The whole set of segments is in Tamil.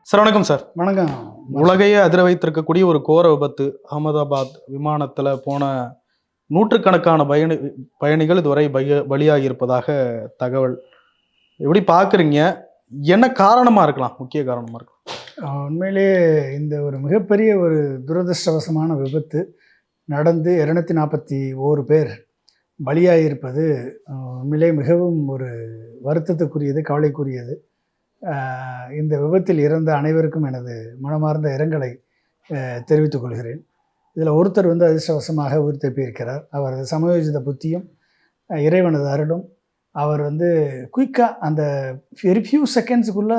சார் வணக்கம் சார். வணக்கம். உலகையே அதிர வைத்திருக்கக்கூடிய ஒரு கோர விபத்து. அகமதாபாத் விமானத்தில் போன நூற்றுக்கணக்கான பயணிகள் இதுவரை பலியாகி இருப்பதாக தகவல். எப்படி பார்க்குறீங்க? என்ன காரணமாக இருக்கலாம்? முக்கிய காரணமாக இருக்கலாம்? உண்மையிலேயே இந்த ஒரு மிகப்பெரிய ஒரு துரதிருஷ்டவசமான விபத்து நடந்து 241 பேர் பலியாகியிருப்பது உண்மையிலே மிகவும் ஒரு வருத்தத்துக்குரியது, கவலைக்குரியது. இந்த விபத்தில் இறந்த அனைவருக்கும் எனது மனமார்ந்த இரங்கலை தெரிவித்துக் கொள்கிறேன். இதில் ஒருத்தர் அதிர்ஷ்டவசமாக உயிர் தப்பியிருக்கிறார். அவரது சமயோஜித புத்தியும் இறைவனது அருளும், அவர் குயிக்காக அந்த வெரி ஃபியூ செகண்ட்ஸுக்குள்ளே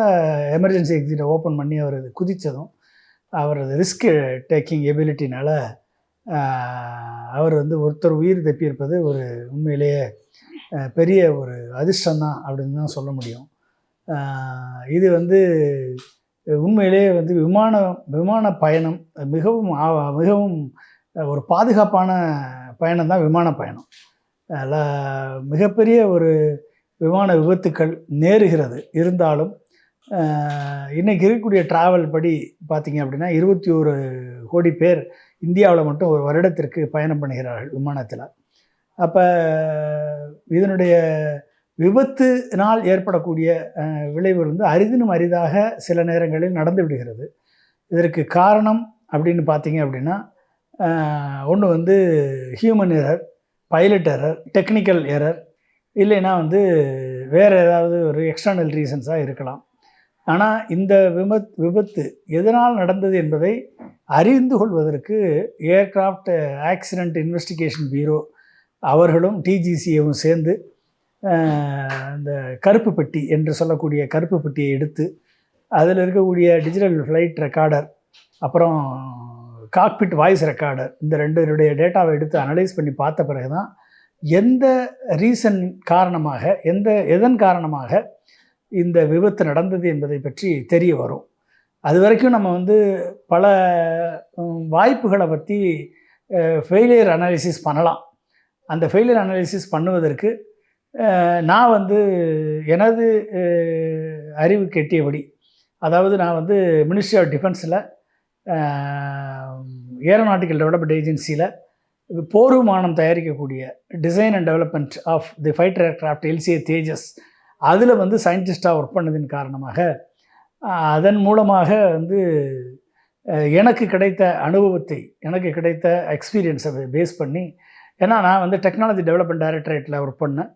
எமர்ஜென்சி எக்ஸிட்டை ஓப்பன் பண்ணி அவர் குதித்ததும், அவரது ரிஸ்க் டேக்கிங் எபிலிட்டினால் அவர் ஒருத்தர் உயிர் தப்பியிருப்பது ஒரு உண்மையிலேயே பெரிய ஒரு அதிர்ஷ்டம்தான் அப்படின்னு தான் சொல்ல முடியும். இது உண்மையிலேயே விமான பயணம் மிகவும் மிகவும் ஒரு பாதுகாப்பான பயணம் தான் விமான பயணம். அதில் மிகப்பெரிய ஒரு விமான விபத்துக்கள் நேருகிறது. இருந்தாலும் இன்றைக்கி இருக்கக்கூடிய ட்ராவல் படி பார்த்திங்க அப்படின்னா 21 கோடி பேர் இந்தியாவில் மட்டும் ஒரு வருடத்திற்கு பயணம் பண்ணுகிறார்கள் விமானத்தில். அப்போ இதனுடைய விபத்தினால் ஏற்படக்கூடிய விளைவு அரிதினும் அரிதாக சில நேரங்களில் நடந்து விடுகிறது. இதற்கு காரணம் அப்படின்னு பார்த்தீங்க அப்படின்னா, ஒன்று human error, pilot error, technical error, இல்லைன்னா வேறு ஏதாவது ஒரு எக்ஸ்டர்னல் ரீசன்ஸாக இருக்கலாம். ஆனால் இந்த விபத்து எதனால் நடந்தது என்பதை அறிந்து கொள்வதற்கு ஏர்கிராஃப்ட் ஆக்சிடெண்ட் இன்வெஸ்டிகேஷன் பியூரோ அவர்களும் டிஜிசிஏவும் சேர்ந்து இந்த கருப்பு பெட்டி என்று சொல்லக்கூடிய கருப்பு பெட்டியை எடுத்து அதில் இருக்கக்கூடிய டிஜிட்டல் ஃப்ளைட் ரெக்கார்டர், அப்புறம் காக்பிட் வாய்ஸ் ரெக்கார்டர், இந்த ரெண்டுடைய டேட்டாவை எடுத்து அனலைஸ் பண்ணி பார்த்த பிறகு தான் எந்த ரீசன் காரணமாக எதன் காரணமாக இந்த விபத்து நடந்தது என்பதை பற்றி தெரிய வரும். அது வரைக்கும் நம்ம பல வாய்ப்புகளை பற்றி ஃபெயிலியர் அனாலிசிஸ் பண்ணலாம். அந்த ஃபெயிலியர் அனாலிசிஸ் பண்ணுவதற்கு நான் எனது அறிவு கெட்டியபடி, அதாவது நான் மினிஸ்ட்ரி ஆஃப் டிஃபென்ஸில் ஏரோநாட்டிக்கல் டெவலப்மெண்ட் ஏஜென்சியில் போர் விமானம் தயாரிக்கக்கூடிய design and development of the fighter aircraft LCA Tejas அதில் சயின்டிஸ்டாக ஒர்க் பண்ணதின் காரணமாக அதன் மூலமாக எனக்கு கிடைத்த அனுபவத்தை, எனக்கு கிடைத்த எக்ஸ்பீரியன்ஸை பேஸ் பண்ணி, ஏன்னா நான் டெக்னாலஜி டெவலப்மெண்ட் டைரக்டரேட்டில் ஒர்க் பண்ணேன்.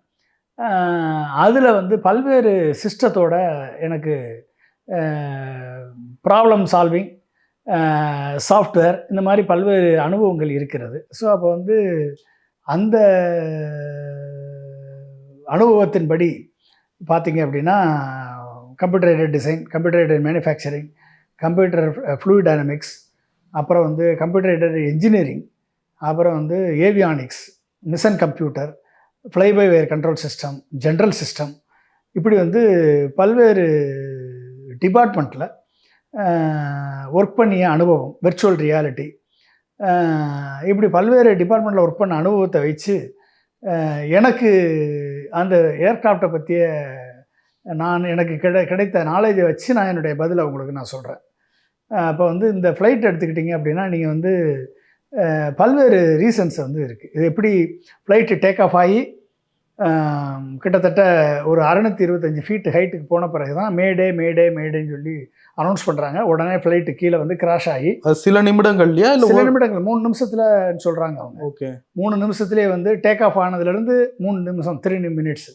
அதில் பல்வேறு சிஸ்டத்தோட எனக்கு ப்ராப்ளம் சால்விங், சாஃப்ட்வேர், இந்த மாதிரி பல்வேறு அனுபவங்கள் இருக்கிறது. ஸோ அப்போ அந்த அனுபவத்தின்படி பார்த்திங்க அப்படின்னா computer aided design, computer aided manufacturing, computer fluid dynamics, அப்புறம் கம்ப்யூட்டர் எய்டட் இன்ஜினியரிங், அப்புறம் avionics, mission computer, fly by wire control system, general system, இப்படி பல்வேறு டிபார்ட்மெண்ட்டில் ஒர்க் பண்ணிய அனுபவம், விர்ச்சுவல் ரியாலிட்டி, இப்படி பல்வேறு டிபார்ட்மெண்ட்டில் ஒர்க் பண்ண அனுபவத்தை வச்சு எனக்கு அந்த ஏர்க்ராஃப்டை பற்றிய எனக்கு கிடைத்த நாலேஜை வச்சு நான் என்னுடைய பதிலை உங்களுக்கு நான் சொல்கிறேன். அப்போ இந்த ஃப்ளைட் எடுத்துக்கிட்டிங்க அப்படின்னா நீங்கள் பல்வேறு ரீசன்ஸ் இருக்குது. இது எப்படி ஃப்ளைட்டு டேக் ஆஃப் ஆகி கிட்டத்தட்ட ஒரு 625 ஃபீட் ஹைட்டுக்கு போன பிறகு தான் மேடேன்னு சொல்லி அனௌன்ஸ் பண்ணுறாங்க. உடனே ஃப்ளைட்டு கீழே கிராஷ் ஆகி சில நிமிடங்கள்லையா இல்லை சில நிமிடங்கள் 3 நிமிஷத்தில் சொல்கிறாங்க அவங்க. ஓகே, 3 நிமிஷத்துலேயே டேக் ஆஃப் ஆனதுலேருந்து 3 நிமிஷம், 3 மினிட்ஸ்.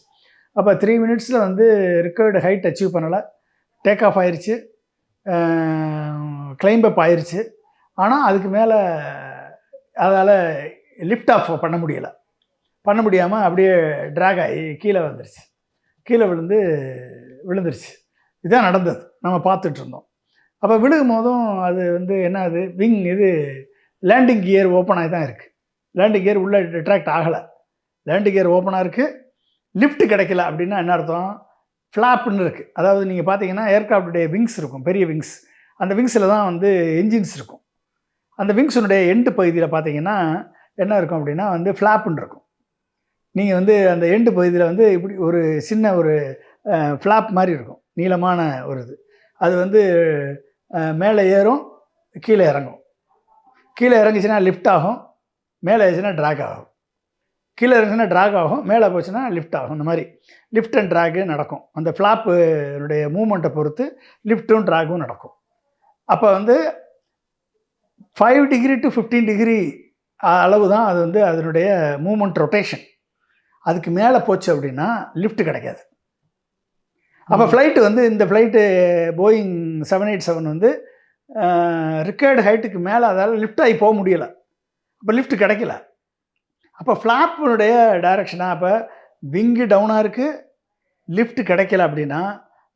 அப்போ 3 மினிட்ஸில் ரிக்கவர்டு ஹைட் அச்சீவ் பண்ணலை, டேக் ஆஃப் ஆயிடுச்சு, கிளைம்பப் ஆயிடுச்சு. ஆனால் அதுக்கு மேலே அதால் லிஃப்ட் ஆஃப் பண்ண முடியாமல் அப்படியே ட்ராக் ஆகி கீழே வந்துருச்சு. கீழே விழுந்துருச்சு. இதுதான் நடந்தது, நம்ம பார்த்துட்டு இருந்தோம். அப்போ விழுகும் போதும் அது என்ன, அது விங் லேண்டிங் கியர் ஓப்பன் ஆகி தான் இருக்குது. லேண்டிங் கியர் உள்ளே ரிட்ராக்ட் ஆகலை, லேண்டிங் கியர் ஓப்பனாக இருக்குது. லிஃப்ட் கிடைக்கல அப்படின்னா என்ன அர்த்தம்? ஃப்ளாப்னு இருக்குது. அதாவது நீங்கள் பார்த்தீங்கன்னா ஏர்க்ராஃப்டுடைய விங்ஸ் இருக்கும், பெரிய விங்ஸ். அந்த விங்ஸில் தான் என்ஜின்ஸ் இருக்கும். அந்த விங்ஸுடைய எண்டு பகுதியில் பார்த்தீங்கன்னா என்ன இருக்கும் அப்படின்னா ஃப்ளாப்புன்னு இருக்கும். நீங்கள் அந்த எண்டு பகுதியில் இப்படி ஒரு சின்ன ஒரு ஃப்ளாப் மாதிரி இருக்கும், நீளமான ஒரு இது. அது மேலே ஏறும், கீழே இறங்கும். கீழே இறங்குச்சுன்னா லிஃப்ட் ஆகும், மேலே ஏறிச்சுன்னா ட்ராக் ஆகும். கீழே இறங்குச்சுன்னா ட்ராக் ஆகும், மேலே போச்சுன்னா லிஃப்ட் ஆகும். இந்த மாதிரி லிஃப்ட் அண்ட் ட்ராக்கு நடக்கும். அந்த ஃப்ளாப்புடைய மூமெண்ட்டை பொறுத்து லிஃப்ட்டும் ட்ராக்கும் நடக்கும். அப்போ வந்து 5 டிகிரி டு 15 டிகிரி அளவு தான் அது வந்து அதனுடைய மூமெண்ட் ரொட்டேஷன். அதுக்கு மேலே போச்சு அப்படின்னா லிஃப்ட் கிடைக்காது. அப்போ ஃப்ளைட்டு வந்து இந்த ஃப்ளைட்டு போயிங் 787 வந்து ரிக்கர்டு ஹைட்டுக்கு மேலே அதால் லிஃப்ட் ஆகி போக முடியலை. அப்போ லிஃப்ட் கிடைக்கல. அப்போ ஃப்ளாப்பினுடைய டைரக்ஷனாக அப்போ விங்கு டவுனாக இருக்குது, லிஃப்ட் கிடைக்கல அப்படின்னா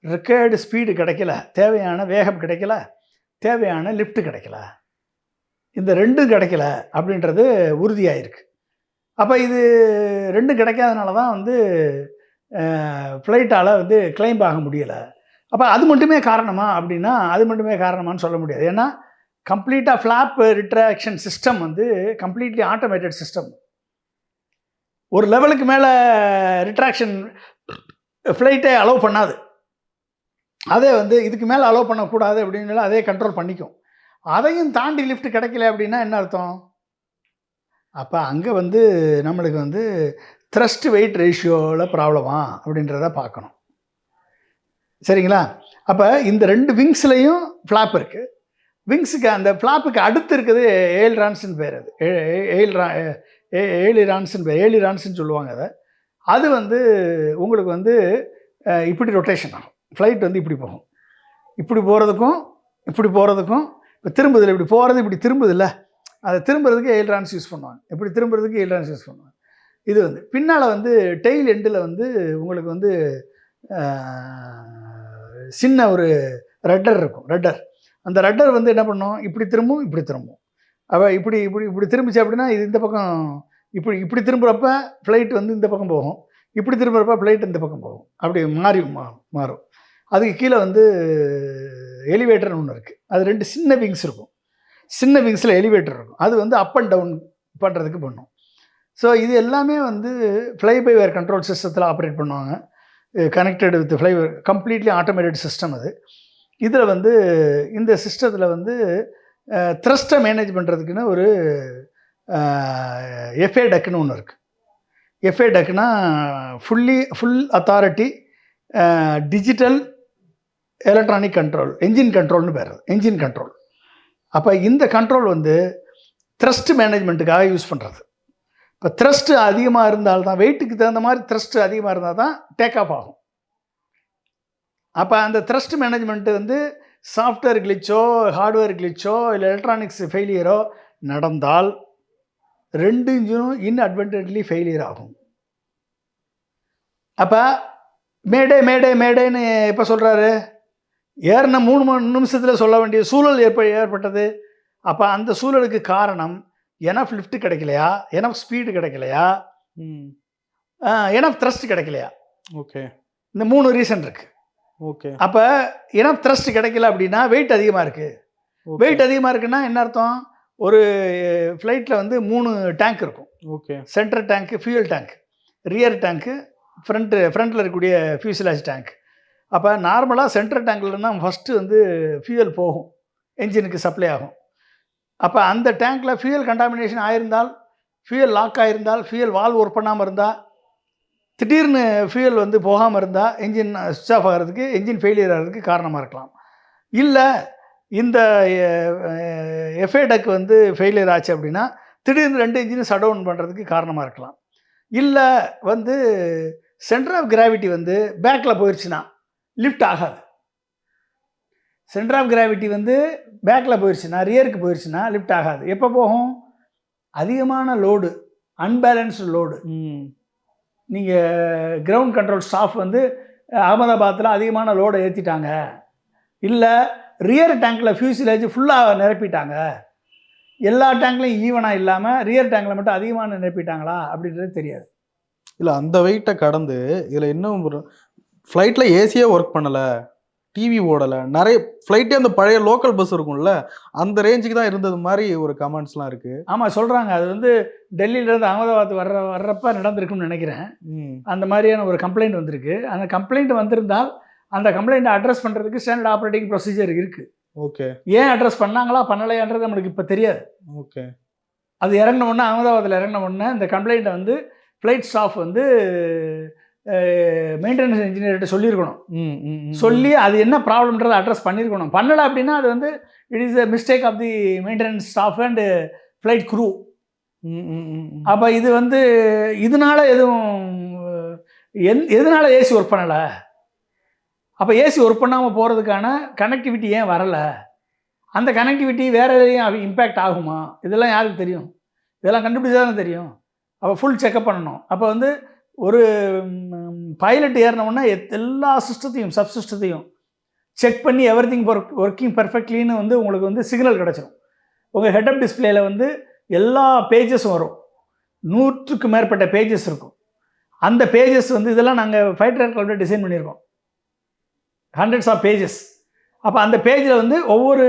ரிக்கர்டு ஸ்பீடு கிடைக்கல, தேவையான வேகம் கிடைக்கல, தேவையான லிஃப்ட் கிடைக்கல. இந்த ரெண்டும் கிடைக்கல அப்படின்றது உறுதியாயிருக்கு. அப்போ இது ரெண்டும் கிடைக்காதனால தான் வந்து ஃப்ளைட்டால் வந்து கிளைம் ஆக முடியலை. அப்போ அது மட்டுமே காரணமா அப்படின்னா அது மட்டுமே காரணமானு சொல்ல முடியாது. ஏன்னா கம்ப்ளீட்டாக ஃப்ளாப் ரிட்ராக்ஷன் சிஸ்டம் வந்து கம்ப்ளீட்லி ஆட்டோமேட்டட் சிஸ்டம். ஒரு லெவலுக்கு மேலே ரிட்ராக்ஷன் ஃப்ளைட்டை அலோவ் பண்ணாது. அதே வந்து இதுக்கு மேலே அலோவ் பண்ணக்கூடாது அப்படின்னு அதே கண்ட்ரோல் பண்ணிக்கும். அதையும் தாண்டி லிஃப்ட் கிடைக்கல அப்படின்னா என்ன அர்த்தம்? அப்போ அங்கே வந்து நம்மளுக்கு வந்து த்ரஸ்ட் வெயிட் ரேஷியோவில் ப்ராப்ளமா அப்படின்றத பார்க்கணும். சரிங்களா? அப்போ இந்த 2 விங்ஸ்லேயும் ஃப்ளாப் இருக்குது. விங்ஸுக்கு அந்த ஃப்ளாப்புக்கு அடுத்து இருக்குது ஏலிரான்ஸ்னு பேர். அது ஏலிரான்ஸ்னு பேர், ஏலிரான்ஸ்னு சொல்லுவாங்க அதை. அது வந்து உங்களுக்கு வந்து இப்படி ரொட்டேஷன் ஆகும். ஃப்ளைட் வந்து இப்படி போகும், இப்படி போகிறதுக்கும் இப்படி போகிறதுக்கும். இப்போ திரும்புதில்லை, இப்படி போகிறது இப்படி திரும்புதில்லை, அதை திரும்புறதுக்கு ஏலிரான்ஸ் யூஸ் பண்ணுவாங்க. இப்படி திரும்புறதுக்கு ஏலிரான்ஸ் யூஸ் பண்ணுவாங்க. இது வந்து பின்னால் வந்து டெய்ல் எண்டில் வந்து உங்களுக்கு வந்து சின்ன ஒரு ரட்டர் இருக்கும். அந்த ரட்டர் வந்து என்ன பண்ணும், இப்படி திரும்பும் இப்படி திரும்பும். அவள் இப்படி இப்படி இப்படி திரும்பிச்சு அப்படின்னா இது இந்த பக்கம் இப்படி இப்படி திரும்புகிறப்ப ஃப்ளைட் வந்து இந்த பக்கம் போகும், இப்படி திரும்புகிறப்ப ஃப்ளைட் இந்த பக்கம் போகும். அப்படி மாறும். அதுக்கு கீழே வந்து எலிவேட்டர்னு ஒன்று இருக்குது. அது 2 சின்ன விங்ஸ் இருக்கும். சின்ன விங்ஸில் எலிவேட்டர் இருக்கும். அது வந்து அப் அண்ட் டவுன் பண்ணுறதுக்கு பண்ணும். ஸோ இது எல்லாமே வந்து ஃப்ளை பை வேர் கண்ட்ரோல் சிஸ்டத்தில் ஆப்ரேட் பண்ணுவாங்க. Connected with fly completely automated system அது. இதில் வந்து இந்த சிஸ்டத்தில் வந்து த்ரஸ்ட்டை மேனேஜ் பண்ணுறதுக்குன்னு ஒரு எஃப்ஏ டக்குன்னு ஒன்று இருக்குது. எஃப்ஏ டக்குனா full authority digital electronic control, engine கண்ட்ரோல்னு பேர். Engine control. அப்போ இந்த கண்ட்ரோல் வந்து த்ரஸ்ட் மேனேஜ்மெண்ட்டுக்காக யூஸ் பண்ணுறது. இப்போ த்ரஸ்ட்டு அதிகமாக இருந்தால்தான், வெயிட்டுக்கு தகுந்த மாதிரி த்ரஸ்ட்டு அதிகமாக இருந்தால் தான் டேக் ஆஃப் ஆகும். அப்போ அந்த த்ரஸ்ட் மேனேஜ்மெண்ட்டு வந்து சாஃப்ட்வேர் கிளிச்சோ ஹார்ட்வேர் கிளிச்சோ இல்லை எலக்ட்ரானிக்ஸ் ஃபெயிலியரோ நடந்தால் 2 இன்ஜினும் இன்அட்வென்டேஜ்லி ஃபெயிலியர் ஆகும். அப்போ மேடேன்னு எப்போ சொல்கிறாரு? ஏறின 3 நிமிஷத்தில் சொல்ல வேண்டிய சூழல் ஏற்பட்டது. அப்போ அந்த சூழலுக்கு காரணம் எனஃப் லிஃப்ட் கிடைக்கலையா, எனஃப் ஸ்பீடு கிடைக்கலையா, எனஃப் த்ரஸ்ட் கிடைக்கலையா. ஓகே, இந்த 3 ரீசன் இருக்குது. ஓகே. அப்போ எனஃப் த்ரஸ்ட் கிடைக்கல அப்படின்னா வெயிட் அதிகமாக இருக்குது. வெயிட் அதிகமாக இருக்குன்னா என்ன அர்த்தம்? ஒரு ஃப்ளைட்டில் வந்து 3 டேங்க் இருக்கும். Okay. Centre tank, fuel tank, rear tank, ஃப்ரண்ட்டில் இருக்கக்கூடிய ஃபியூசலாஜ் டேங்க். அப்போ நார்மலாக சென்ட்ரல் டேங்க்லன்னா ஃபஸ்ட்டு வந்து ஃபியூயல் போகும், என்ஜினுக்கு சப்ளை ஆகும். அப்போ அந்த டேங்க்கில் ஃபியூயல் கண்டாமினேஷன் ஆகிருந்தால், ஃபியூயல் லாக் ஆகிருந்தால், ஃபியூயல் வால்வ் ஒர்க் பண்ணாமல் இருந்தால், திடீர்னு ஃபியூயல் வந்து போகாமல் இருந்தால் என்ஜின் சுவிட்ச் ஆஃப் ஆகிறதுக்கு, என்ஜின் ஃபெயிலியர் ஆகிறதுக்கு காரணமாக இருக்கலாம். இல்லை இந்த எஃப்ஏ டக் வந்து ஃபெயிலியர் ஆச்சு அப்படின்னா திடீர்னு 2 இன்ஜினும் ஷட் டவுன் பண்ணுறதுக்கு காரணமாக இருக்கலாம். இல்லை வந்து சென்டர் ஆஃப் கிராவிட்டி வந்து பேக்கில் போயிடுச்சுன்னா லிஃப்ட் ஆகாது. சென்டர் ஆஃப் கிராவிட்டி வந்து பேக்கில் போயிடுச்சுன்னா, ரியருக்கு போயிடுச்சுன்னா லிஃப்ட் ஆகாது. எப்போ போகும்? அதிகமான லோடு, அன்பேலன்ஸ்டு லோடு. நீங்கள் கிரவுண்ட் கண்ட்ரோல் ஸ்டாஃப் வந்து அகமதாபாத்தில் அதிகமான லோடை ஏற்றிட்டாங்க, இல்லை ரியர் டேங்க்கில் ஃபியூசிலேஜ் ஃபுல்லாக நிரப்பிட்டாங்க, எல்லா டேங்க்லையும் ஈவனாக இல்லாமல் ரியர் டேங்கில் மட்டும் அதிகமாக நிரப்பிட்டாங்களா அப்படின்றது தெரியாது. இல்லை, அந்த வெயிட்டை கடந்து இதில் இன்னும் ஒரு ஃப்ளைட்டில் ஏசியே ஒர்க் பண்ணலை, டிவி ஓடலை, நிறைய ஃப்ளைட்டே அந்த பழைய லோக்கல் பஸ் இருக்கும்ல அந்த ரேஞ்சுக்கு தான் இருந்தது மாதிரி ஒரு கமெண்ட்ஸ்லாம் இருக்குது. ஆமாம், சொல்கிறாங்க. அது வந்து டெல்லியிலேருந்து அகமதாபாத் வர்றப்ப நடந்திருக்குன்னு நினைக்கிறேன். அந்த மாதிரியான ஒரு கம்ப்ளைண்ட் வந்திருக்கு. அந்த கம்ப்ளைண்ட் வந்திருந்தால் அந்த கம்ப்ளைண்ட்டை அட்ரஸ் பண்ணுறதுக்கு ஸ்டாண்டர்ட் ஆப்ரேட்டிங் ப்ரொசீஜர் இருக்குது. ஓகே ஏன் அட்ரஸ் பண்ணாங்களா பண்ணலையான்றது நம்மளுக்கு இப்போ தெரியாது. ஓகே அது இறங்கின உடனே, அகமதாபாத்தில் இறங்கின உடனே இந்த கம்ப்ளைண்ட்டை வந்து ஃப்ளைட் ஸ்டாஃப் வந்து மெயின்டெனன்ஸ் இன்ஜினியர்கிட்ட சொல்லியிருக்கணும். சொல்லி அது என்ன ப்ராப்ளம்ன்றதை அட்ரஸ் பண்ணியிருக்கணும். பண்ணலை அப்படின்னா அது வந்து it is a mistake of the maintenance staff and flight crew. அப்போ இது வந்து இதனால எதுவும் எதனால ஏசி ஒர்க் பண்ணலை, அப்போ ஏசி ஒர்க் பண்ணாமல் போகிறதுக்கான கனெக்டிவிட்டி ஏன் வரலை, அந்த கனெக்டிவிட்டி வேறு எதையும் இம்பேக்ட் ஆகுமா, இதெல்லாம் யாருக்கு தெரியும்? இதெல்லாம் கண்டுபிடிச்சா தானே தெரியும். அப்போ ஃபுல் செக்கப் பண்ணணும். அப்போ வந்து ஒரு பைலட் ஏறினோன்னா எல்லா சிஸ்டத்தையும் சப் சிஸ்டத்தையும் செக் பண்ணி எவ்ரிதிங் ஒர்க்கிங் பர்ஃபெக்ட்லின்னு வந்து உங்களுக்கு வந்து சிக்னல் கிடச்சிடும். உங்கள் ஹெட்அப் டிஸ்பிளேயில் வந்து எல்லா பேஜஸும் வரும். 100க்கு மேற்பட்ட பேஜஸ் இருக்கும். அந்த பேஜஸ் வந்து இதெல்லாம் நாங்கள் ஃபைட்டர் ஏர்க்ராஃப்டில் டிசைன் பண்ணியிருக்கோம். Hundreds of pages. அப்போ அந்த பேஜில் வந்து ஒவ்வொரு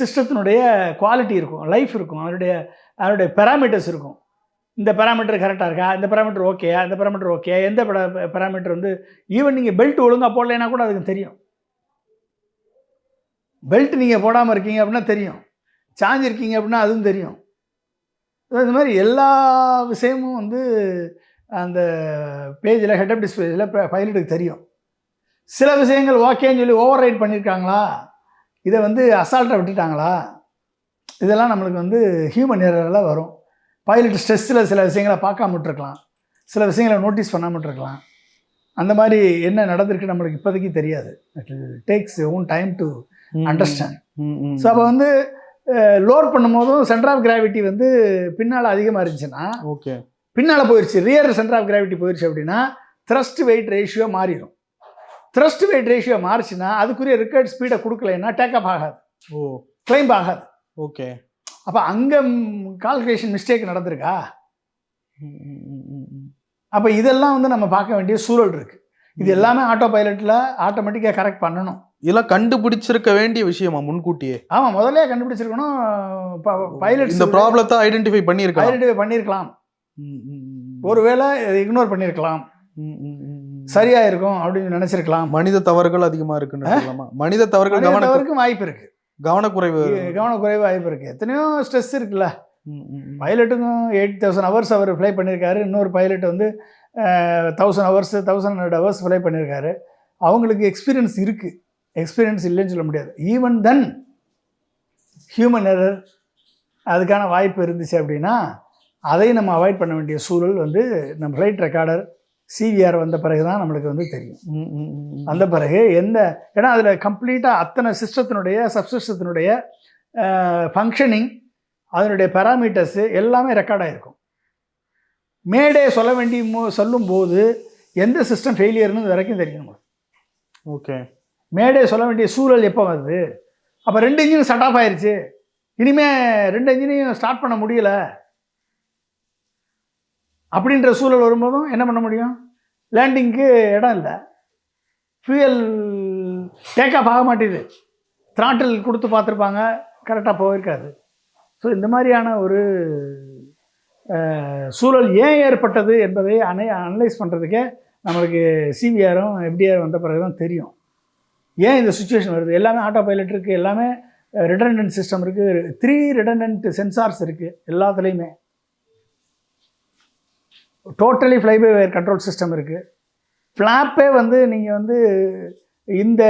சிஸ்டத்தினுடைய குவாலிட்டி இருக்கும், லைஃப் இருக்கும், அதனுடைய பேராமீட்டர்ஸ் இருக்கும். இந்த பேராமீட்டர் கரெக்டாக இருக்கா, இந்த பேராமீட்டர் ஓகேயா, இந்த பேராமீட்டர் ஓகே, எந்த பேராமீட்டர் வந்து ஈவன் நீங்கள் பெல்ட் ஒழுங்காக போடலைன்னா கூட அதுக்கு தெரியும். பெல்ட் நீங்கள் போடாமல் இருக்கீங்க அப்படின்னா தெரியும், சாஞ்சிருக்கீங்க அப்படின்னா அதுவும் தெரியும். இந்த மாதிரி எல்லா விஷயமும் வந்து அந்த பேஜில் ஹெட்அப் டிஸ்பிளேயில் பைலட்டுக்கு தெரியும். சில விஷயங்கள் ஓகேன்னு சொல்லி ஓவர் ரைட் பண்ணியிருக்காங்களா, இதை வந்து அசால்ட்டாக விட்டுட்டாங்களா, இதெல்லாம் நம்மளுக்கு வந்து ஹியூமன் எரரில் வரும். பைலட் ஸ்ட்ரெஸ்ஸில் சில விஷயங்களை பார்க்காம விட்டுருக்கலாம், சில விஷயங்களை நோட்டீஸ் பண்ணாமல் விட்டுருக்கலாம். அந்த மாதிரி என்ன நடந்திருக்கு நம்மளுக்கு இப்போதைக்கு தெரியாது. It takes own time to understand. So அப்போ வந்து லோட் பண்ணும்போதும் சென்டர் ஆஃப் கிராவிட்டி வந்து பின்னால் அதிகமாக இருந்துச்சுன்னா, ஓகே பின்னால் போயிடுச்சு, ரியர் சென்டர் ஆஃப் கிராவிட்டி போயிடுச்சு அப்படின்னா த்ரஸ்ட் வெயிட் ரேஷியோ மாறிடும். த்ரஸ்ட் வெயிட் ரேஷியோ மாறிச்சுன்னா அதுக்குரிய ரிக்கர்ட் ஸ்பீடை கொடுக்கலைன்னா டேக் அப் ஆகாது, கிளைம் ஆகாது. ஓகே, அப்போ அங்கே கால்குலேஷன் மிஸ்டேக் நடந்திருக்கா? அப்போ இதெல்லாம் வந்து நம்ம பார்க்க வேண்டிய சூழல் இருக்குது. இது எல்லாமே ஆட்டோ பைலட்டில் ஆட்டோமேட்டிக்காக கரெக்ட் பண்ணணும். இதெல்லாம் கண்டுபிடிச்சிருக்க வேண்டிய விஷயமா முன்கூட்டியே? ஆமாம், முதல்ல கண்டுபிடிச்சிருக்கணும். பைலட் இந்த ப்ராப்ளத்தை ஐடென்டிஃபை பண்ணியிருக்கலாம், ஒருவேளை இக்னோர் பண்ணியிருக்கலாம், சரியா இருக்கும் அப்படின்னு நினைச்சிருக்கலாம். மனித தவறுகள் அதிகமாக இருக்குன்னு மனித தவறுகளுக்கும் வாய்ப்பு இருக்கு, கவனக்குறைவு வாய்ப்பு இருக்கு. எத்தனையோ ஸ்ட்ரெஸ் இருக்குல்ல. பைலட்டுக்கும் 8000 hours அவர் ஃப்ளை பண்ணியிருக்காரு, இன்னொரு பைலட் வந்து 1000 hours 1100 hours ஃப்ளை பண்ணியிருக்காரு. அவங்களுக்கு எக்ஸ்பீரியன்ஸ் இருக்குது, எக்ஸ்பீரியன்ஸ் இல்லைன்னு சொல்ல முடியாது. ஈவன் தென் ஹியூமன் எரர் அதுக்கான வாய்ப்பு இருந்துச்சு அப்படின்னா அதையும் நம்ம அவாய்ட் பண்ண வேண்டிய சூழல் வந்து நம்ம ஃப்ளைட் ரெக்கார்டர் சிவிஆர் வந்த பிறகு தான் நம்மளுக்கு வந்து தெரியும். அந்த பிறகு ஏன்னா அதில் கம்ப்ளீட்டாக அத்தனை சிஸ்டத்தினுடைய சப்சிஸ்டத்தினுடைய ஃபங்க்ஷனிங், அதனுடைய பேராமீட்டர்ஸு எல்லாமே ரெக்கார்ட் ஆகிருக்கும். மேடே சொல்லும்போது எந்த சிஸ்டம் ஃபெயிலியர்னு வரைக்கும் தெரியும். ஓகே, மேடே சொல்ல வேண்டிய சூழல் எப்போ வருது? அப்போ 2 இன்ஜினும் ஸ்டார்ட் ஆஃப் ஆயிடுச்சு, இனிமேல் 2 இன்ஜினையும் ஸ்டார்ட் பண்ண முடியல அப்படின்ற சூழல் வரும்போதும் என்ன பண்ண முடியும்? லேண்டிங்க்கு இடம் இல்லை, ஃபியூயல் டேக் ஆஃப் ஆக மாட்டேது, த்ராட்டில் கொடுத்து பார்த்துருப்பாங்க, கரெக்டாக போயிருக்காது. ஸோ இந்த மாதிரியான ஒரு சூழல் ஏன் ஏற்பட்டது என்பதை அனலைஸ் பண்ணுறதுக்கே நம்மளுக்கு சிவிஆரும் எஃப்டிஆர் வந்த பிறகு தான் தெரியும் ஏன் இந்த சுச்சுவேஷன் வருது. எல்லாமே ஆட்டோ பைலட் இருக்குது, எல்லாமே ரிடண்டன்ட் சிஸ்டம் இருக்குது, 3 ரிடண்டன்ட் சென்சார்ஸ் இருக்குது எல்லாத்துலேயுமே. டோட்டலி ஃப்ளைபை வயர் கண்ட்ரோல் சிஸ்டம் இருக்குது. ஃப்ளாப்பே வந்து நீங்கள் வந்து இந்த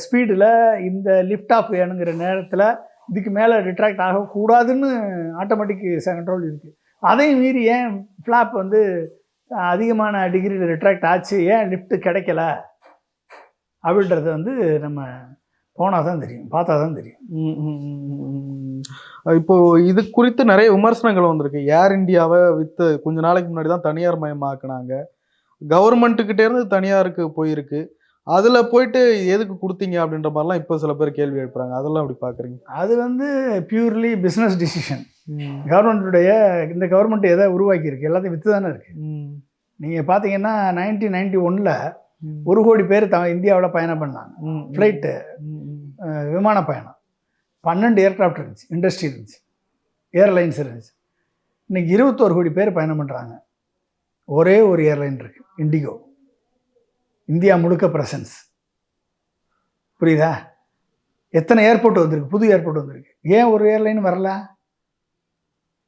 ஸ்பீடில் இந்த லிஃப்ட் ஆஃப் வேணுங்கிற நேரத்தில் இதுக்கு மேலே ரிட்ராக்ட் ஆகக்கூடாதுன்னு ஆட்டோமேட்டிக் கண்ட்ரோல் இருக்குது. அதையும் மீறி ஏன் ஃப்ளாப் வந்து அதிகமான டிகிரியில் ரிட்ராக்ட் ஆச்சு, ஏன் லிஃப்ட் கிடைக்கல அப்படின்றது வந்து நம்ம போனால் தான் தெரியும், பார்த்தா தான் தெரியும். இப்போது இது குறித்து நிறைய விமர்சனங்கள் வந்திருக்கு. ஏர் இந்தியாவை கொஞ்ச நாளைக்கு முன்னாடி தான் தனியார் மயமாக்குனாங்க, கவர்மெண்ட்டுக்கிட்டே இருந்து தனியாருக்கு போயிருக்கு. அதில் போயிட்டு எதுக்கு கொடுத்தீங்க அப்படின்ற மாதிரிலாம் இப்போ சில பேர் கேள்வி எழுப்புறாங்க. அதெல்லாம் எப்படி பார்க்குறீங்க? அது வந்து பியூர்லி பிஸ்னஸ் டிசிஷன். கவர்மெண்ட்டுடைய இந்த கவர்மெண்ட் எதை உருவாக்கியிருக்கு, எல்லாத்தையும் விற்று தானே இருக்குது. நீங்கள் பார்த்தீங்கன்னா 1991 1 கோடி பேர் இந்தியாவில் பயணம் பண்ணாங்க. ஃப்ளைட்டு விமான பயணம் 12 ஏர்க்ராஃப்ட் இருந்துச்சு, இண்டஸ்ட்ரி இருந்துச்சு, ஏர்லைன்ஸ் இருந்துச்சு. இன்றைக்கி 21 கோடி பேர் பயணம் பண்ணுறாங்க. ஒரே ஒரு ஏர்லைன் இருக்குது, இண்டிகோ. இந்தியா முழுக்க ப்ரெசன்ஸ். புரியுதா? எத்தனை ஏர்போர்ட் வந்திருக்கு, புது ஏர்போர்ட் வந்திருக்கு. ஏன் ஒரு ஏர்லைன் வரல?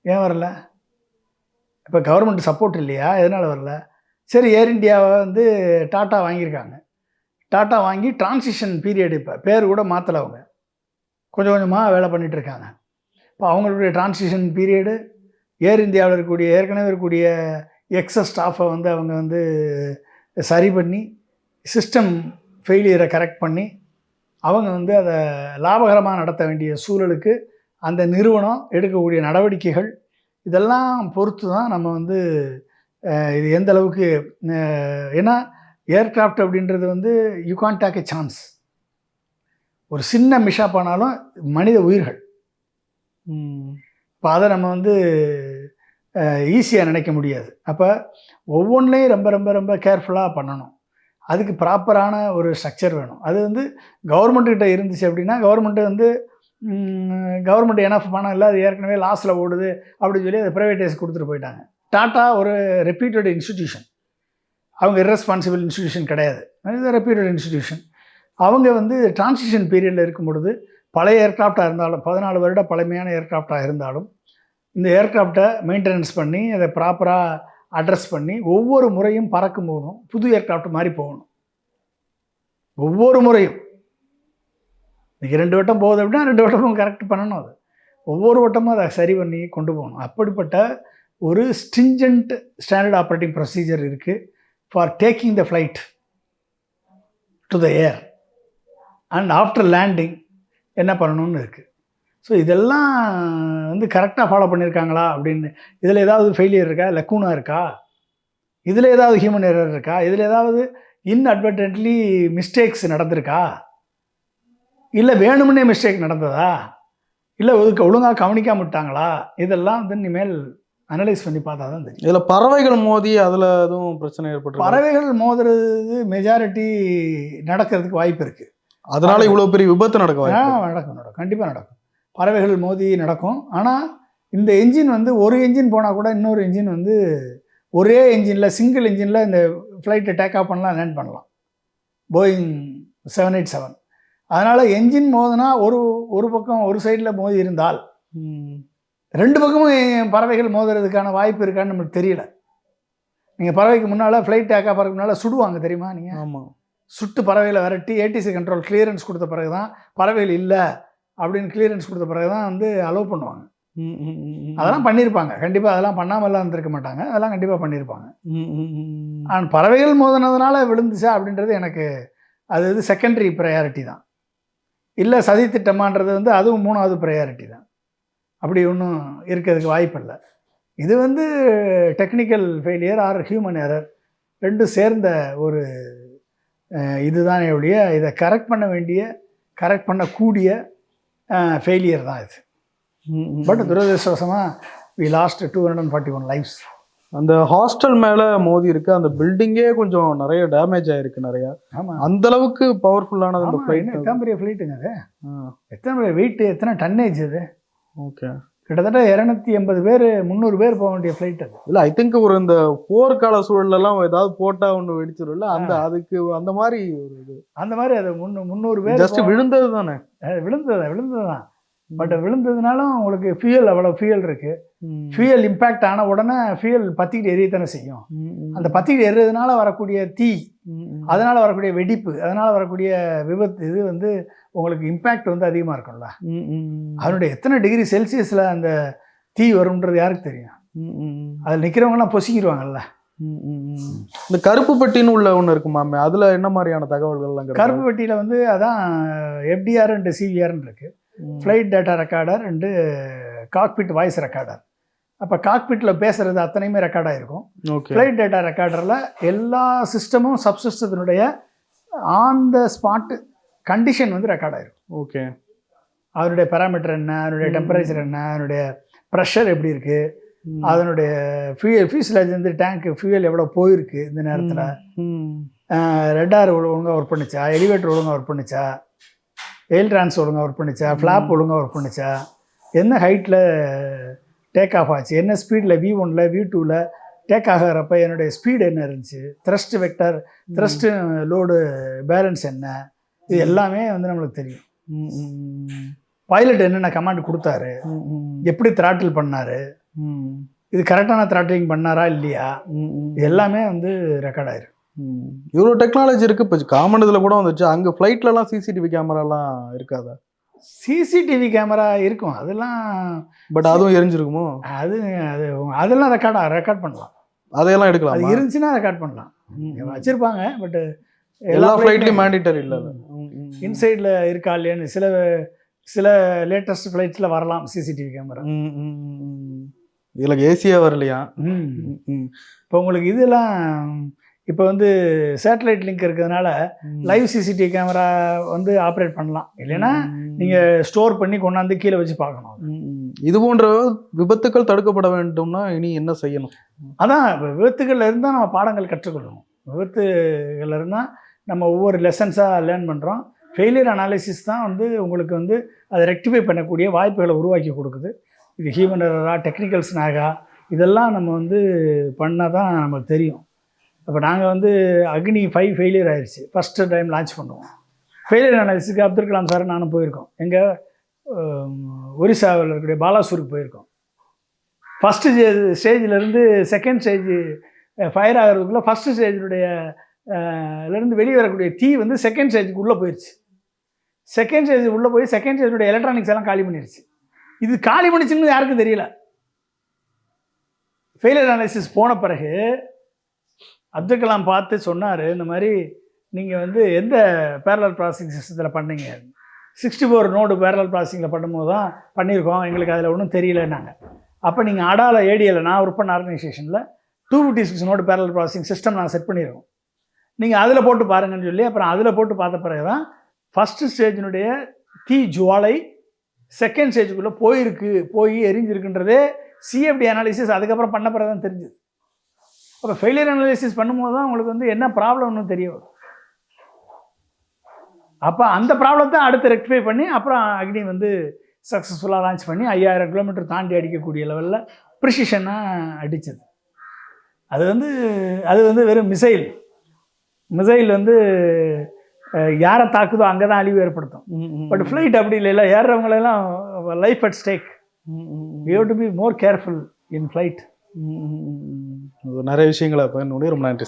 ஏன் வரல? இப்போ கவர்மெண்ட் சப்போர்ட் இல்லையா? எதனால் வரல? சரி, ஏர் இந்தியாவை வந்து டாட்டா வாங்கியிருக்காங்க. டாட்டா வாங்கி டிரான்சிஷன் பீரியட், இப்போ பேர் கூட மாற்றலை, அவங்க கொஞ்சம் கொஞ்சமாக வேலை பண்ணிகிட்டு இருக்காங்க. இப்போ அவங்களுடைய டிரான்சிஷன் பீரியடு, ஏர் இந்தியாவில் இருக்கக்கூடிய ஏற்கனவே இருக்கக்கூடிய எக்ஸஸ் ஸ்டாஃபை வந்து அவங்க வந்து சரி பண்ணி சிஸ்டம் ஃபெயிலியரை கரெக்ட் பண்ணி அவங்க வந்து அதை லாபகரமாக நடத்த வேண்டிய சூழலுக்கு அந்த நிறுவனம் எடுக்கக்கூடிய நடவடிக்கைகள் இதெல்லாம் பொறுத்து தான் நம்ம வந்து இது எந்த அளவுக்கு, ஏன்னா ஏர்கிராஃப்ட் அப்படின்றது வந்து you can't take a chance. ஒரு சின்ன மிஷாப் ஆனாலும் மனித உயிர்கள். இப்போ அதை நம்ம வந்து ஈஸியாக நினைக்க முடியாது. அப்போ ஒவ்வொன்றிலையும் ரொம்ப ரொம்ப ரொம்ப கேர்ஃபுல்லாக பண்ணணும். அதுக்கு ப்ராப்பரான ஒரு ஸ்ட்ரக்சர் வேணும். அது வந்து கவர்மெண்ட்டுக்கிட்ட இருந்துச்சு அப்படின்னா, கவர்மெண்ட்டு வந்து கவர்மெண்ட் எனஃப் பணம் இல்லை, அது ஏற்கனவே லாஸில் ஓடுது அப்படின்னு சொல்லி அதை ப்ரைவேட்டைஸ் கொடுத்துட்டு போயிட்டாங்க. டாட்டா ஒரு ரெப்யூட்டட் இன்ஸ்டிடியூஷன், அவங்க இர்ரெஸ்பான்சிபிள் இன்ஸ்டிடியூஷன் கிடையாது, இது ரெப்யூட்டட் இன்ஸ்டிடியூஷன். அவங்க வந்து டிரான்சிஷன் பீரியடில் இருக்கும் பொழுது பழைய ஏர்க்ராஃப்டாக இருந்தாலும், 14 வருட பழமையான ஏர்க்ராஃப்டாக இருந்தாலும், இந்த ஏர்க்ராஃப்டை மெயின்டெனன்ஸ் பண்ணி அதை ப்ராப்பராக அட்ரஸ் பண்ணி ஒவ்வொரு முறையும் பறக்கும் போதும் புது ஏர்க்ராஃப்ட் மாதிரி போகணும். ஒவ்வொரு முறையும் இன்றைக்கி 2 வட்டம் போகுது அப்படின்னா 2 வட்டமும் கரெக்ட் பண்ணணும். அது ஒவ்வொரு வட்டமும் அதை சரி பண்ணி கொண்டு போகணும். அப்படிப்பட்ட ஒரு ஸ்ட்ரிஞ்சன்ட் ஸ்டாண்டர்ட் ஆப்ரேட்டிங் ப்ரொசீஜர் இருக்குது for taking the flight to the air and after landing என்ன பண்ணணும்னு இருக்குது. ஸோ இதெல்லாம் வந்து கரெக்டாக ஃபாலோ பண்ணியிருக்காங்களா அப்படின்னு, இதில் ஏதாவது ஃபெயிலியர் இருக்கா, லக்கூனா இருக்கா, இதில் ஏதாவது ஹியூமன் எரர் இருக்கா, இதில் ஏதாவது இன்அட்வர்டன்ட்லி மிஸ்டேக்ஸ் நடந்திருக்கா, இல்லை வேணும்னே மிஸ்டேக் நடந்ததா, இல்லை ஒழுங்காக கவனிக்காம விட்டாங்களா, இதெல்லாம் வந்து இனிமேல் அனலைஸ் பண்ணி பார்த்தா தான் தெரியும். இதில் பறவைகள் மோதி அதில் எதுவும் பிரச்சனை ஏற்பட்டு, பறவைகள் மோதுறது மெஜாரிட்டி நடக்கிறதுக்கு வாய்ப்பு இருக்குது. அதனால இவ்வளோ பெரிய விபத்து நடக்கும். நடக்கும், கண்டிப்பாக நடக்கும். பறவைகள் மோதி நடக்கும். ஆனால் இந்த என்ஜின் வந்து ஒரு என்ஜின் போனால் கூட இன்னொரு என்ஜின் வந்து ஒரே என்ஜினில் சிங்கிள் என்ஜினில் இந்த ஃப்ளைட்டை டேக் ஆஃப் பண்ணலாம், லேண்ட் பண்ணலாம். போயிங் 787. அதனால் என்ஜின் மோதினா ஒரு பக்கம் ஒரு சைடில் மோதி இருந்தால் 2 பக்கமும் பறவைகள் மோதுறதுக்கான வாய்ப்பு இருக்கான்னு நமக்கு தெரியல. நீங்கள் பறவைக்கு முன்னால் ஃப்ளைட் டேக் ஆஃப் ஆகிறதுக்கு முன்னால் சுடுவாங்க தெரியுமா நீங்கள்? ஆமாம். சுட்டு பறவைகளை விரட்டி ஏடிசி கண்ட்ரோல் கிளியரன்ஸ் கொடுத்த பிறகு தான், பறவைகள் இல்லை அப்படின்னு கிளியரன்ஸ் கொடுத்த பிறகு தான் வந்து அலோவ் பண்ணுவாங்க. அதெல்லாம் பண்ணியிருப்பாங்க கண்டிப்பாக. அதெல்லாம் பண்ணாமல்லாம் இருந்திருக்க மாட்டாங்க, அதெல்லாம் கண்டிப்பாக பண்ணியிருப்பாங்க. ஆனால் பறவைகள் மோதினதுனால விழுந்துச்சா அப்படின்றது எனக்கு அது வந்து செகண்டரி ப்ரையாரிட்டி தான். இல்லை சதி திட்டமான்றது வந்து அதுவும் 3வது ப்ரையாரிட்டி தான். அப்படி ஒன்றும் இருக்கிறதுக்கு வாய்ப்பு இல்லை. இது வந்து technical failure are human error ரெண்டும் சேர்ந்த ஒரு இதுதான் ஒழிய இதை கரெக்ட் பண்ணக்கூடிய ஃபெயிலியர் தான் இது. பட் துரதிருஷ்டவசமாக வி லாஸ்ட் 241 லைஃப்ஸ். அந்த ஹாஸ்டல் மேலே மோதி இருக்கு, அந்த பில்டிங்கே கொஞ்சம் நிறைய டேமேஜ் ஆயிருக்கு நிறையா. ஆமாம், அந்த அளவுக்கு பவர்ஃபுல்லானது அந்த ஃப்ளைட். எத்தனை பெரிய ஃப்ளைட்டுங்க அது, எத்தனை பெரிய வெயிட்டு, எத்தனை டன்னேஜ் அது. ஓகே, கிட்டத்தட்ட 280 பேர் 300 பேர் போக வேண்டிய ஃப்ளைட் அது. இல்லை ஐ திங்க் ஒரு இந்த போர்க்கால சூழல்லாம் ஏதாவது போட்டால் ஒன்று வெடிச்சிடும்ல, அதுக்கு அந்த மாதிரி ஒரு இது, அந்த மாதிரி அது 300 பேர் ஜஸ்ட் விழுந்தது தானே. விழுந்தது தான். பட் விழுந்ததுனாலும் உங்களுக்கு ஃபியூயல், அவ்வளோ ஃபியூயல் இருக்குது. ஃபியூயல் இம்பேக்ட் ஆன உடனே ஃபியூயல் பற்றிக்கிட்டு எரியத்தானே செய்யும். அந்த பற்றிக்கிட்டு எரியறதுனால வரக்கூடிய தீ, அதனால் வரக்கூடிய வெடிப்பு, அதனால் வரக்கூடிய விபத்து, இது வந்து உங்களுக்கு இம்பேக்ட் வந்து அதிகமாக இருக்கும்ல. அதனுடைய எத்தனை டிகிரி செல்சியஸில் அந்த தீ வரும்ன்றது யாருக்கு தெரியும்? அதில் நிற்கிறவங்கலாம் பொசிக்கிடுவாங்கல்ல. இந்த கருப்பு பெட்டின்னு உள்ள ஒன்று இருக்குமாமே, அதில் என்ன மாதிரியான தகவல்கள்லாம்? கருப்பு பெட்டியில் வந்து அதான் எஃப்டிஆர் அண்ட் சிவிஆர்ன்னு இருக்குது, flight data recorder and cockpit voice recorder. அப்போ காக்பிட்டில் பேசுகிறது அத்தனையுமே ரெக்கார்டாக இருக்கும். ஃப்ளைட் டேட்டா ரெக்கார்டரில் எல்லா சிஸ்டமும் சப்சிஸ்டத்தினுடைய ஆன் த ஸ்பாட் கண்டிஷன் வந்து ரெக்கார்டாகிருக்கும். ஓகே, அதனுடைய பேராமீட்டர் என்ன, அதனுடைய டெம்பரேச்சர் என்ன, அதனுடைய ப்ரெஷர் எப்படி இருக்குது, அதனுடைய ஃபியூசலேஜ் வந்து டேங்க்கு ஃபியூயல் எவ்வளோ போயிருக்கு இந்த நேரத்தில், ரெட்டார் ஒழுங்காக ஒர்க் பண்ணிச்சா, எலிவேட்டர் ஒழுங்காக ஒர்க் பண்ணிச்சா, எயில் ட்ரான்ஸ் ஒழுங்காக ஒர்க் பண்ணிச்சா, ஃப்ளாப் ஒழுங்காக ஒர்க் பண்ணிச்சா, என்ன ஹைட்டில் டேக் ஆஃப் ஆச்சு, என்ன ஸ்பீடில் V1ல் V2ல் டேக் ஆகிறப்ப என்னுடைய ஸ்பீடு என்ன இருந்துச்சு, thrust vector, thrust load balance என்ன, இது எல்லாமே வந்து நம்மளுக்கு தெரியும். ம், ம், பைலட் என்னென்ன கமாண்ட் கொடுத்தாரு, ம், ம், எப்படி த்ராட்டில் பண்ணாரு, ம், இது கரெக்டான த்ராட்டிலிங் பண்ணாரா இல்லையா, ம், ம். இது எல்லாமே வந்து ரெக்கார்ட் ஆயிரும். இவ்வளோ டெக்னாலஜி இருக்கு. இப்போ காமன் இதில் கூட வந்துச்சு. அங்கே ஃப்ளைட்லலாம் சிசிடிவி கேமராலாம் இருக்காதா? சிசிடிவி கேமரா இருக்கும், அதெல்லாம் பட் அதுவும் எரிஞ்சிருக்குமோ? அது அது அதெல்லாம் ரெக்கார்ட் பண்ணலாம். அதையெல்லாம் அது எடுக்கலாம். இருந்துச்சுன்னா ரெக்கார்ட் பண்ணலாம். வச்சிருப்பாங்க, பட் எல்லா ஃப்ளைட்லையும் மேண்டிட்டரி இல்லை. இன்சைடில் இருக்கா இல்லையான்னு சில லேட்டஸ்ட் ஃப்ளைட்ஸில் வரலாம் சிசிடிவி கேமரா. இதில் ஏசியா வரலையா? இப்போ உங்களுக்கு இதெல்லாம் இப்போ வந்து சேட்டலைட் லிங்க் இருக்கிறதுனால லைவ் சிசிடிவி கேமரா வந்து ஆப்ரேட் பண்ணலாம். இல்லைன்னா நீங்கள் ஸ்டோர் பண்ணி கொண்டாந்து கீழே வச்சு பார்க்கணும். இது போன்ற விபத்துக்கள் தடுக்கப்பட வேண்டும்னா இனி என்ன செய்யணும்? அதான் இப்போ விபத்துகளில் இருந்தால் நம்ம பாடங்கள் கற்றுக்கொள்ளணும். விபத்துகளில் இருந்தால் நம்ம ஒவ்வொரு லெசன்ஸாக லேர்ன் பண்ணுறோம். ஃபெயிலியர் அனாலிசிஸ் தான் வந்து உங்களுக்கு வந்து அதை ரெக்டிஃபை பண்ணக்கூடிய வாய்ப்புகளை உருவாக்கி கொடுக்குது. இது ஹியூமன் எரரா, டெக்னிக்கல் ஸ்னாகா, இதெல்லாம் நம்ம வந்து பண்ணால் தான் நமக்கு தெரியும். அப்போ நாங்கள் வந்து அக்னி 5 ஃபெயிலியர் ஆயிடுச்சு. ஃபஸ்ட்டு டைம் லான்ச் பண்ணுவோம். ஃபெயிலியர் அனாலிசிஸ்க்கு அப்துல் கலாம் சார் நானும் போயிருக்கோம். எங்கள் ஒரிசாவில் இருக்கக்கூடிய பாலாசூருக்கு போயிருக்கோம். ஃபஸ்ட்டு ஸ்டேஜிலேருந்து செகண்ட் ஸ்டேஜ் ஃபயர் ஆகிறதுக்குள்ளே ஃபஸ்ட்டு ஸ்டேஜினுடைய இருந்து வெளியே வரக்கூடிய தீ வந்து செகண்ட் ஸ்டேஜுக்கு உள்ளே போயிடுச்சு. செகண்ட் ஸ்டேஜ் உள்ளே போய் செகண்ட் ஸ்டேஜுடைய எலக்ட்ரானிக்ஸ் எல்லாம் காலி பண்ணிடுச்சு. இது காலி பண்ணிச்சுன்னு யாருக்கும் தெரியல. ஃபெயிலியர் அனாலிசிஸ் போன பிறகு அப்துல் கலாம் பார்த்து சொன்னார், இந்த மாதிரி நீங்கள் வந்து எந்த பேரலல் ப்ராசஸிங் சிஸ்டத்தில் பண்ணீங்க? 64 நோடு பேரலல் ப்ராசஸிங்கில் பண்ணும்போது தான் பண்ணியிருக்கோம், எங்களுக்கு அதில் ஒன்றும் தெரியலன்னாங்க. அப்போ நீங்கள் அடால ஏடிஎல் நான் ஒர்க் பண்ண ஆர்கனைசேஷனில் 256 நோடு பேரலல் ப்ராசஸிங் சிஸ்டம் நான் செட் பண்ணியிருக்கோம், நீங்கள் அதில் போட்டு பாருங்கன்னு சொல்லி அப்புறம் அதில் போட்டு பார்த்த பிறகு தான் ஃபஸ்ட்டு ஸ்டேஜினுடைய தீ ஜுவாலை செகண்ட் ஸ்டேஜுக்குள்ளே போய் எரிஞ்சிருக்குன்றதே சிஎஃப்டி அனாலிசிஸ் அதுக்கப்புறம் பண்ண பிறகு தான் தெரிஞ்சுது. அப்போ ஃபெயிலியர் அனாலிசிஸ் பண்ணும்போது தான் உங்களுக்கு வந்து என்ன ப்ராப்ளம்னு தெரிய வரும். அப்போ அந்த ப்ராப்ளத்தை அடுத்து ரெக்டிஃபை பண்ணி அப்புறம் அக்னி வந்து சக்ஸஸ்ஃபுல்லாக லான்ச் பண்ணி 5000 கிலோமீட்டர் தாண்டி அடிக்கக்கூடிய லெவலில் ப்ரிசிஷனாக அடித்தது. அது வந்து வெறும் மிசைல் வந்து யாரை தாக்குதோ அங்கே தான் அழிவு ஏற்படுத்தும். பட் ஃப்ளைட் அப்படி இல்லை, ஏறுறவங்களெல்லாம் life at stake. You have to be more careful in flight. நிறைய விஷயங்களை ரொம்ப நன்றி.